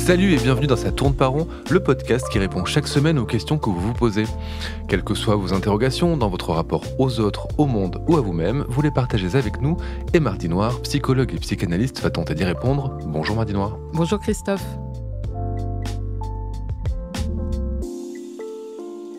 Salut et bienvenue dans Ça tourne pas rond, le podcast qui répond chaque semaine aux questions que vous vous posez. Quelles que soient vos interrogations dans votre rapport aux autres, au monde ou à vous-même, vous les partagez avec nous et Mardi Noir, psychologue et psychanalyste, va tenter d'y répondre. Bonjour Mardi Noir. Bonjour Christophe.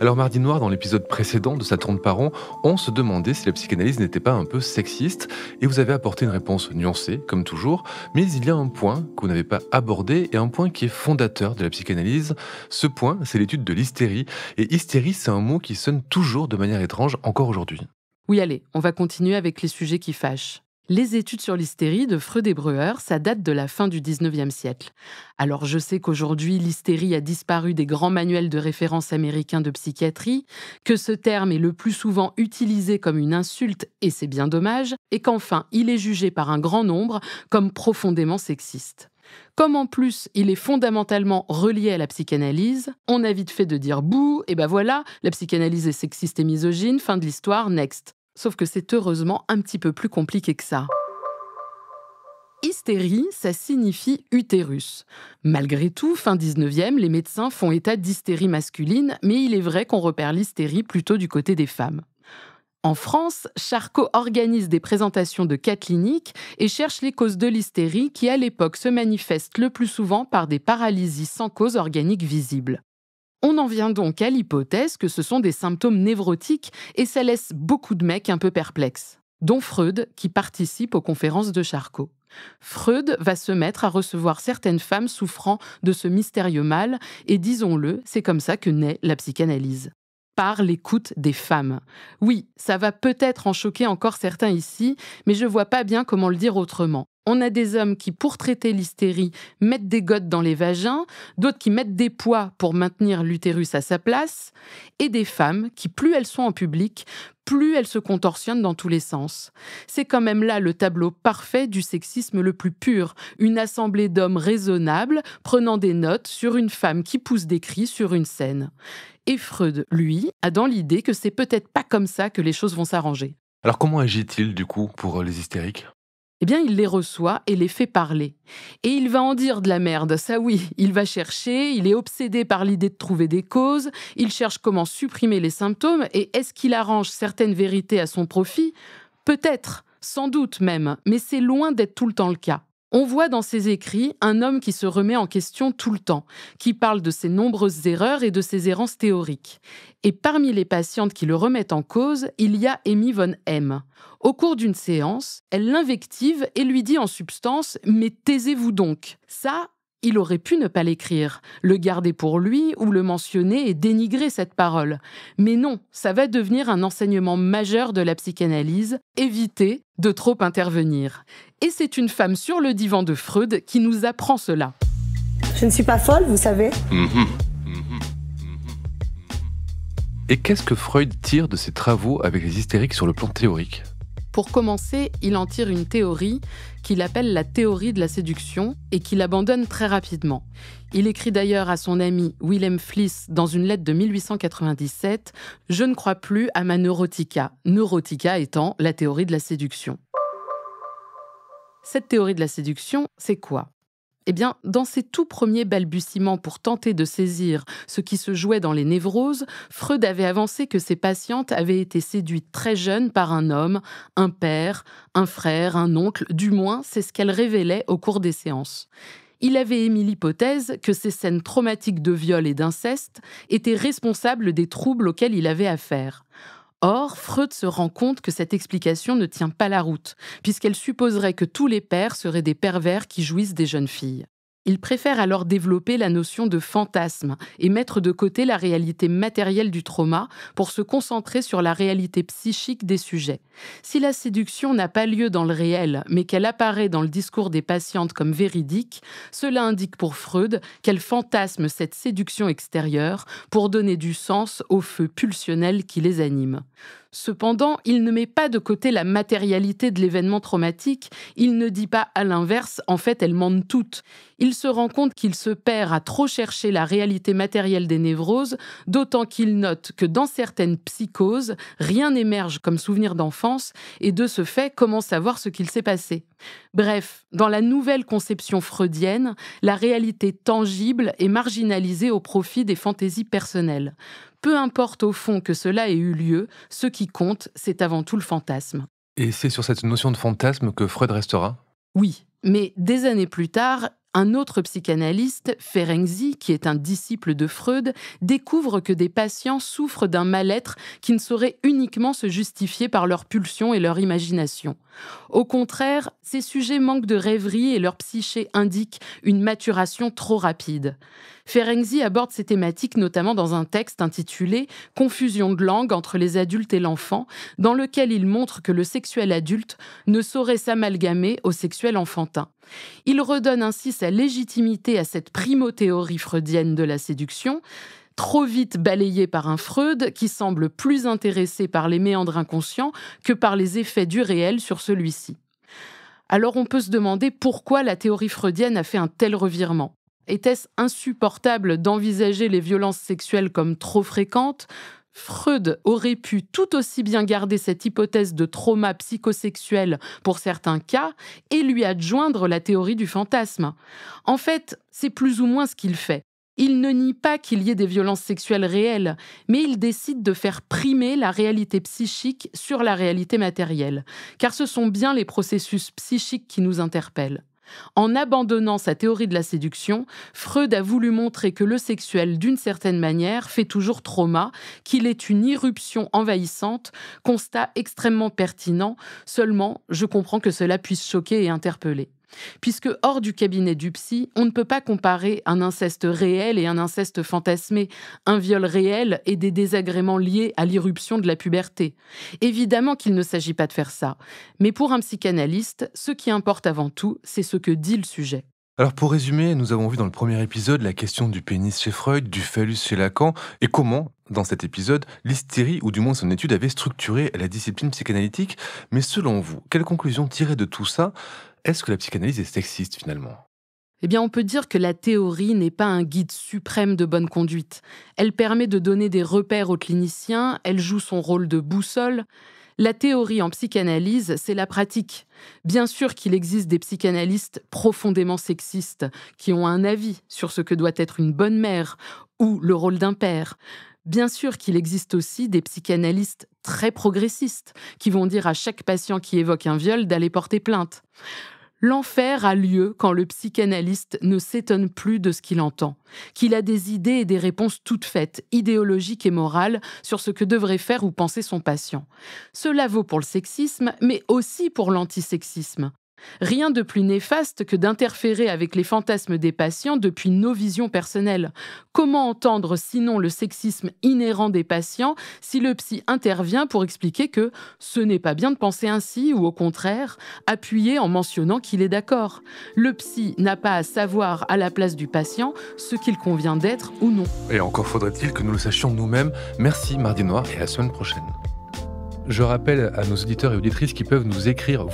Alors Mardi Noir, dans l'épisode précédent de Ça tourne pas rond, on se demandait si la psychanalyse n'était pas un peu sexiste, et vous avez apporté une réponse nuancée, comme toujours, mais il y a un point que vous n'avez pas abordé, et un point qui est fondateur de la psychanalyse. Ce point, c'est l'étude de l'hystérie, et hystérie, c'est un mot qui sonne toujours de manière étrange, encore aujourd'hui. Oui, allez, on va continuer avec les sujets qui fâchent. Les études sur l'hystérie de Freud et Breuer, ça date de la fin du 19e siècle. Alors je sais qu'aujourd'hui, l'hystérie a disparu des grands manuels de référence américains de psychiatrie, que ce terme est le plus souvent utilisé comme une insulte, et c'est bien dommage, et qu'enfin, il est jugé par un grand nombre comme profondément sexiste. Comme en plus, il est fondamentalement relié à la psychanalyse, on a vite fait de dire « bouh », et ben voilà, la psychanalyse est sexiste et misogyne, fin de l'histoire, next. Sauf que c'est heureusement un petit peu plus compliqué que ça. Hystérie, ça signifie utérus. Malgré tout, fin 19e, les médecins font état d'hystérie masculine, mais il est vrai qu'on repère l'hystérie plutôt du côté des femmes. En France, Charcot organise des présentations de cas cliniques et cherche les causes de l'hystérie qui, à l'époque, se manifestent le plus souvent par des paralysies sans cause organique visible. On en vient donc à l'hypothèse que ce sont des symptômes névrotiques et ça laisse beaucoup de mecs un peu perplexes, dont Freud qui participe aux conférences de Charcot. Freud va se mettre à recevoir certaines femmes souffrant de ce mystérieux mal et disons-le, c'est comme ça que naît la psychanalyse. Par l'écoute des femmes. Oui, ça va peut-être en choquer encore certains ici, mais je vois pas bien comment le dire autrement. On a des hommes qui, pour traiter l'hystérie, mettent des gottes dans les vagins, d'autres qui mettent des poids pour maintenir l'utérus à sa place, et des femmes qui, plus elles sont en public, plus elles se contorsionnent dans tous les sens. C'est quand même là le tableau parfait du sexisme le plus pur, une assemblée d'hommes raisonnables prenant des notes sur une femme qui pousse des cris sur une scène. Et Freud, lui, a dans l'idée que c'est peut-être pas comme ça que les choses vont s'arranger. Alors comment agit-il du coup pour les hystériques ? Eh bien, il les reçoit et les fait parler. Et il va en dire de la merde, ça oui, il va chercher, il est obsédé par l'idée de trouver des causes, il cherche comment supprimer les symptômes, et est-ce qu'il arrange certaines vérités à son profit ? Peut-être, sans doute même, mais c'est loin d'être tout le temps le cas. On voit dans ses écrits un homme qui se remet en question tout le temps, qui parle de ses nombreuses erreurs et de ses errances théoriques. Et parmi les patientes qui le remettent en cause, il y a Amy von M. Au cours d'une séance, elle l'invective et lui dit en substance « Mais taisez-vous donc !» Ça, il aurait pu ne pas l'écrire, le garder pour lui ou le mentionner et dénigrer cette parole. Mais non, ça va devenir un enseignement majeur de la psychanalyse, éviter de trop intervenir. Et c'est une femme sur le divan de Freud qui nous apprend cela. Je ne suis pas folle, vous savez. Et qu'est-ce que Freud tire de ses travaux avec les hystériques sur le plan théorique ? Pour commencer, il en tire une théorie qu'il appelle la théorie de la séduction et qu'il abandonne très rapidement. Il écrit d'ailleurs à son ami Wilhelm Fliess dans une lettre de 1897 « Je ne crois plus à ma neurotica », neurotica étant la théorie de la séduction. Cette théorie de la séduction, c'est quoi ? Eh bien, dans ses tout premiers balbutiements pour tenter de saisir ce qui se jouait dans les névroses, Freud avait avancé que ses patientes avaient été séduites très jeunes par un homme, un père, un frère, un oncle, du moins c'est ce qu'elles révélaient au cours des séances. Il avait émis l'hypothèse que ces scènes traumatiques de viol et d'inceste étaient responsables des troubles auxquels il avait affaire. Or, Freud se rend compte que cette explication ne tient pas la route, puisqu'elle supposerait que tous les pères seraient des pervers qui jouissent des jeunes filles. Il préfère alors développer la notion de fantasme et mettre de côté la réalité matérielle du trauma pour se concentrer sur la réalité psychique des sujets. Si la séduction n'a pas lieu dans le réel, mais qu'elle apparaît dans le discours des patientes comme véridique, cela indique pour Freud qu'elle fantasme cette séduction extérieure pour donner du sens au feu pulsionnel qui les anime. Cependant, il ne met pas de côté la matérialité de l'événement traumatique, il ne dit pas à l'inverse, en fait elles mentent toutes. Il se rend compte qu'il se perd à trop chercher la réalité matérielle des névroses, d'autant qu'il note que dans certaines psychoses, rien n'émerge comme souvenir d'enfance et de ce fait, comment savoir ce qu'il s'est passé ? Bref, dans la nouvelle conception freudienne, la réalité tangible est marginalisée au profit des fantaisies personnelles. Peu importe au fond que cela ait eu lieu, ce qui compte, c'est avant tout le fantasme. Et c'est sur cette notion de fantasme que Freud restera ? Oui, mais des années plus tard, un autre psychanalyste, Ferenczi, qui est un disciple de Freud, découvre que des patients souffrent d'un mal-être qui ne saurait uniquement se justifier par leurs pulsions et leur imagination. Au contraire, ces sujets manquent de rêverie et leur psyché indique une maturation trop rapide. Ferenczi aborde ces thématiques notamment dans un texte intitulé « Confusion de langue entre les adultes et l'enfant », dans lequel il montre que le sexuel adulte ne saurait s'amalgamer au sexuel enfantin. Il redonne ainsi sa légitimité à cette primo-théorie freudienne de la séduction, trop vite balayée par un Freud qui semble plus intéressé par les méandres inconscients que par les effets du réel sur celui-ci. Alors on peut se demander pourquoi la théorie freudienne a fait un tel revirement. Était-ce insupportable d'envisager les violences sexuelles comme trop fréquentes ? Freud aurait pu tout aussi bien garder cette hypothèse de trauma psychosexuel pour certains cas et lui adjoindre la théorie du fantasme. En fait, c'est plus ou moins ce qu'il fait. Il ne nie pas qu'il y ait des violences sexuelles réelles, mais il décide de faire primer la réalité psychique sur la réalité matérielle, car ce sont bien les processus psychiques qui nous interpellent. En abandonnant sa théorie de la séduction, Freud a voulu montrer que le sexuel, d'une certaine manière, fait toujours trauma, qu'il est une irruption envahissante, constat extrêmement pertinent, seulement je comprends que cela puisse choquer et interpeller. Puisque hors du cabinet du psy, on ne peut pas comparer un inceste réel et un inceste fantasmé, un viol réel et des désagréments liés à l'irruption de la puberté. Évidemment qu'il ne s'agit pas de faire ça, mais pour un psychanalyste, ce qui importe avant tout, c'est ce que dit le sujet. Alors pour résumer, nous avons vu dans le premier épisode la question du pénis chez Freud, du phallus chez Lacan, et comment, dans cet épisode, l'hystérie, ou du moins son étude, avait structuré la discipline psychanalytique. Mais selon vous, quelle conclusion tirer de tout ça ? Est-ce que la psychanalyse est sexiste finalement ? Eh bien, on peut dire que la théorie n'est pas un guide suprême de bonne conduite. Elle permet de donner des repères aux cliniciens, elle joue son rôle de boussole. La théorie en psychanalyse, c'est la pratique. Bien sûr qu'il existe des psychanalystes profondément sexistes qui ont un avis sur ce que doit être une bonne mère ou le rôle d'un père. Bien sûr qu'il existe aussi des psychanalystes très progressistes qui vont dire à chaque patient qui évoque un viol d'aller porter plainte. L'enfer a lieu quand le psychanalyste ne s'étonne plus de ce qu'il entend, qu'il a des idées et des réponses toutes faites, idéologiques et morales, sur ce que devrait faire ou penser son patient. Cela vaut pour le sexisme, mais aussi pour l'antisexisme. Rien de plus néfaste que d'interférer avec les fantasmes des patients depuis nos visions personnelles. Comment entendre sinon le sexisme inhérent des patients si le psy intervient pour expliquer que ce n'est pas bien de penser ainsi ou au contraire, appuyer en mentionnant qu'il est d'accord. Le psy n'a pas à savoir à la place du patient ce qu'il convient d'être ou non. Et encore faudrait-il que nous le sachions nous-mêmes. Merci Mardi Noir et à la semaine prochaine. Je rappelle à nos auditeurs et auditrices qui peuvent vous écrire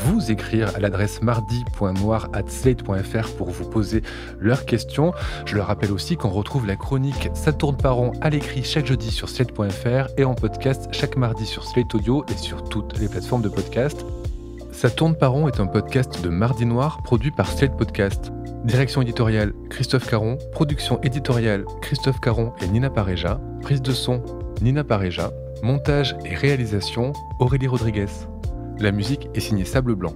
à l'adresse mardi.noir@slate.fr pour vous poser leurs questions. Je leur rappelle aussi qu'on retrouve la chronique Ça tourne par rond à l'écrit chaque jeudi sur slate.fr et en podcast chaque mardi sur Slate Audio et sur toutes les plateformes de podcast. Ça tourne par rond est un podcast de Mardi Noir produit par Slate Podcast. Direction éditoriale Christophe Caron, production éditoriale Christophe Caron et Nina Pareja, prise de son Nina Pareja. Montage et réalisation, Aurélie Rodriguez. La musique est signée Sable Blanc.